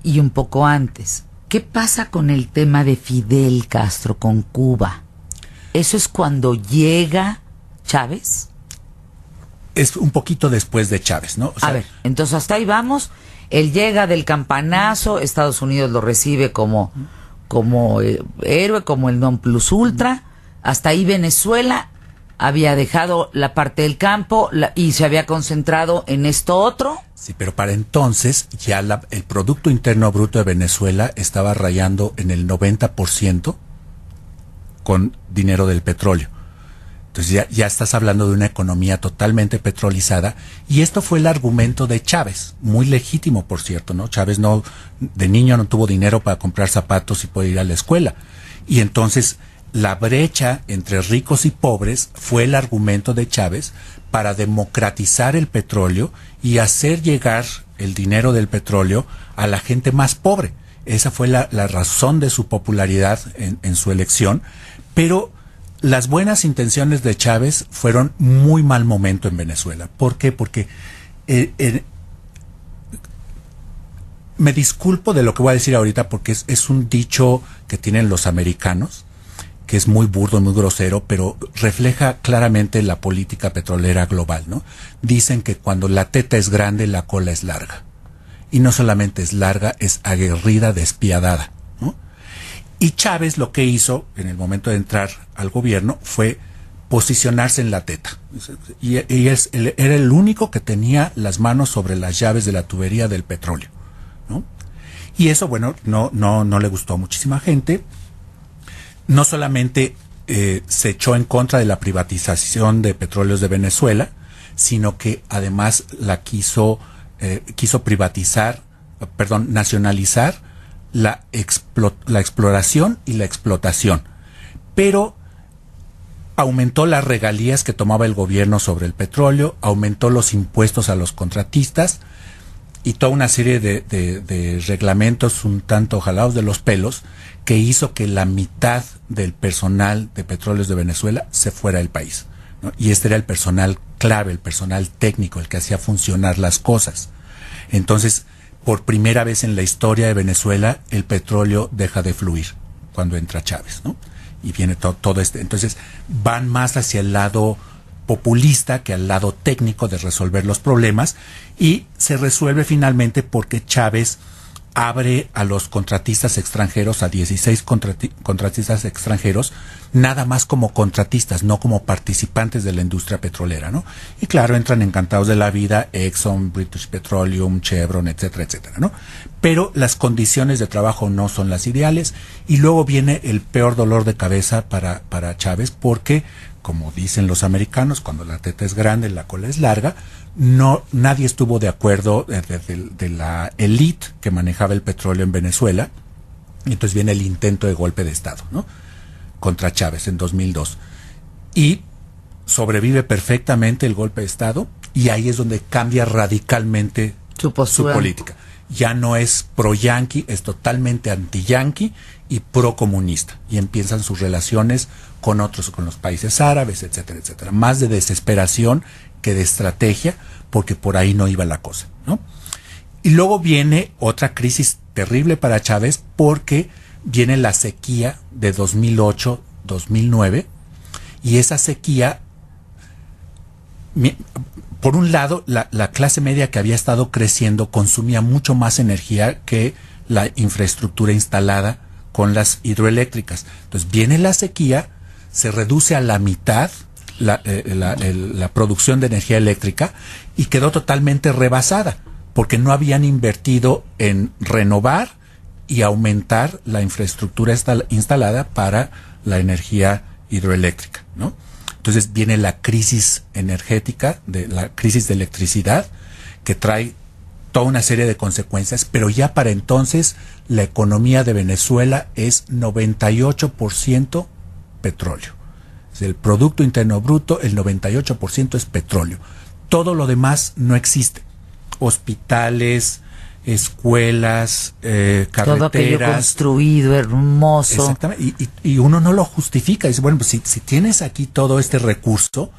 y un poco antes. ¿Qué pasa con el tema de Fidel Castro con Cuba? ¿Eso es cuando llega Chávez? Es un poquito después de Chávez, ¿no? O sea, a ver, entonces hasta ahí vamos. Él llega del campanazo, Estados Unidos lo recibe como héroe, como el non plus ultra. Hasta ahí Venezuela había dejado la parte del campo y se había concentrado en esto otro. Sí, pero para entonces ya el Producto Interno Bruto de Venezuela estaba rayando en el 90% con dinero del petróleo. Entonces ya estás hablando de una economía totalmente petrolizada, y esto fue el argumento de Chávez, muy legítimo, por cierto, ¿no? Chávez de niño no tuvo dinero para comprar zapatos y poder ir a la escuela. Y entonces la brecha entre ricos y pobres fue el argumento de Chávez para democratizar el petróleo y hacer llegar el dinero del petróleo a la gente más pobre. Esa fue la razón de su popularidad en su elección, pero las buenas intenciones de Chávez fueron muy mal momento en Venezuela. ¿Por qué? Porque me disculpo de lo que voy a decir ahorita, porque es un dicho que tienen los americanos, que es muy burdo, muy grosero, pero refleja claramente la política petrolera global, ¿no? Dicen que cuando la teta es grande, la cola es larga. Y no solamente es larga, es aguerrida, despiadada, ¿no? Y Chávez lo que hizo en el momento de entrar al gobierno fue posicionarse en la teta. Y era el único que tenía las manos sobre las llaves de la tubería del petróleo, ¿no? Y eso, bueno, no le gustó a muchísima gente. No solamente se echó en contra de la privatización de petróleos de Venezuela, sino que además quiso nacionalizar la exploración y la explotación, pero aumentó las regalías que tomaba el gobierno sobre el petróleo, aumentó los impuestos a los contratistas y toda una serie de reglamentos un tanto jalados de los pelos, que hizo que la mitad del personal de Petróleos de Venezuela se fuera del país, ¿no? Y este era el personal clave, el personal técnico, el que hacía funcionar las cosas. Entonces, por primera vez en la historia de Venezuela, el petróleo deja de fluir cuando entra Chávez, ¿no? Y viene todo este. Entonces, van más hacia el lado populista que al lado técnico de resolver los problemas, y se resuelve finalmente porque Chávez abre a los contratistas extranjeros, a 16 contratistas extranjeros, nada más como contratistas, no como participantes de la industria petrolera, ¿no? Y claro, entran encantados de la vida Exxon, British Petroleum, Chevron, etcétera, etcétera, ¿no? Pero las condiciones de trabajo no son las ideales, y luego viene el peor dolor de cabeza para Chávez, porque, como dicen los americanos, cuando la teta es grande, la cola es larga. Nadie estuvo de acuerdo de la élite que manejaba el petróleo en Venezuela, y entonces viene el intento de golpe de Estado, ¿no?, contra Chávez en 2002, y sobrevive perfectamente el golpe de Estado, y ahí es donde cambia radicalmente su política. Ya no es pro-yanqui, es totalmente anti-yanqui y pro-comunista, y empiezan sus relaciones con los países árabes, etcétera, etcétera. Más de desesperación que de estrategia, porque por ahí no iba la cosa, ¿no? Y luego viene otra crisis terrible para Chávez, porque viene la sequía de 2008-2009, y esa sequía, por un lado, la clase media que había estado creciendo consumía mucho más energía que la infraestructura instalada con las hidroeléctricas. Entonces viene la sequía, se reduce a la mitad la producción de energía eléctrica, y quedó totalmente rebasada, porque no habían invertido en renovar y aumentar la infraestructura instalada para la energía hidroeléctrica, ¿no? Entonces viene la crisis energética, la crisis de electricidad, que trae toda una serie de consecuencias, pero ya para entonces la economía de Venezuela es 98% petróleo. El Producto Interno Bruto, el 98% es petróleo. Todo lo demás no existe. Hospitales, escuelas, carreteras. Todo aquello construido, hermoso. Exactamente. Y uno no lo justifica. Dice, bueno, pues si tienes aquí todo este recurso,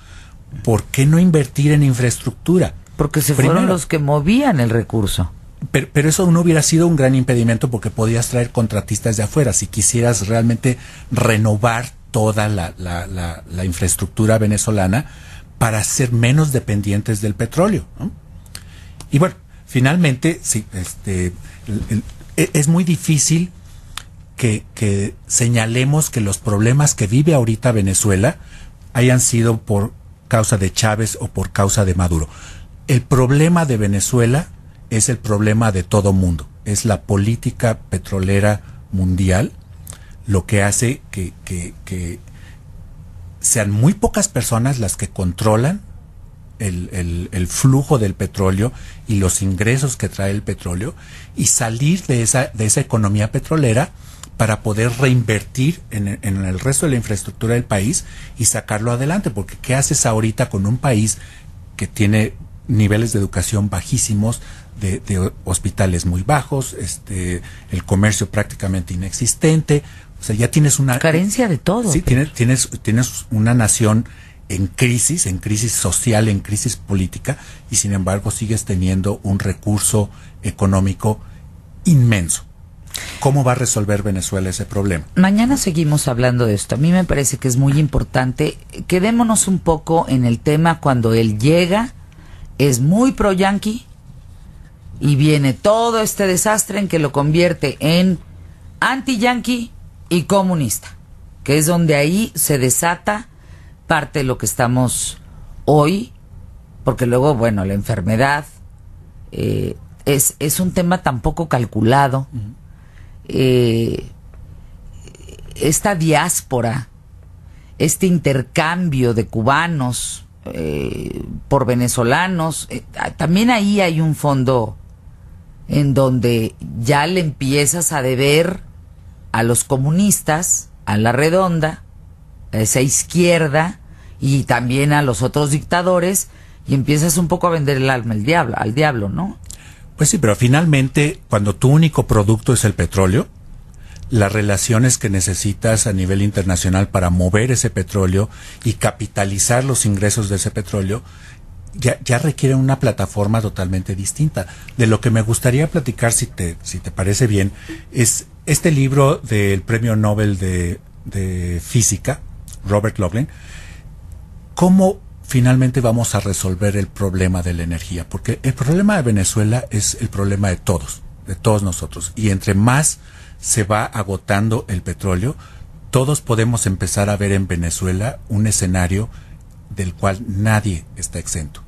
¿por qué no invertir en infraestructura? Porque fueron los que movían el recurso. pero eso no hubiera sido un gran impedimento porque podías traer contratistas de afuera si quisieras realmente renovar toda la infraestructura venezolana para ser menos dependientes del petróleo, ¿no? Y bueno, finalmente, sí, es muy difícil que señalemos que los problemas que vive ahorita Venezuela hayan sido por causa de Chávez o por causa de Maduro. El problema de Venezuela es el problema de todo mundo, es la política petrolera mundial, lo que hace que sean muy pocas personas las que controlan el flujo del petróleo y los ingresos que trae el petróleo, y salir de esa economía petrolera para poder reinvertir en el resto de la infraestructura del país y sacarlo adelante. Porque ¿qué haces ahorita con un país que tiene niveles de educación bajísimos, de hospitales muy bajos, el comercio prácticamente inexistente? O sea, ya tienes una carencia de todo. Sí, tienes una nación en crisis social, en crisis política, y sin embargo sigues teniendo un recurso económico inmenso. ¿Cómo va a resolver Venezuela ese problema? Mañana seguimos hablando de esto. A mí me parece que es muy importante. Quedémonos un poco en el tema cuando él llega, es muy pro-yanqui, y viene todo este desastre en que lo convierte en anti-yanqui y comunista, que es donde ahí se desata parte de lo que estamos hoy, porque luego, bueno, la enfermedad es un tema tan poco calculado. Esta diáspora, este intercambio de cubanos por venezolanos, también ahí hay un fondo en donde ya le empiezas a deber a los comunistas, a la redonda, a esa izquierda, y también a los otros dictadores, y empiezas un poco a vender el alma al diablo, ¿no? Pues sí, pero finalmente, cuando tu único producto es el petróleo, las relaciones que necesitas a nivel internacional para mover ese petróleo y capitalizar los ingresos de ese petróleo, ya requieren una plataforma totalmente distinta. De lo que me gustaría platicar, si te parece bien, es este libro del Premio Nobel de Física, Robert Loughlin. ¿Cómo finalmente vamos a resolver el problema de la energía? Porque el problema de Venezuela es el problema de todos nosotros. Y entre más se va agotando el petróleo, todos podemos empezar a ver en Venezuela un escenario del cual nadie está exento.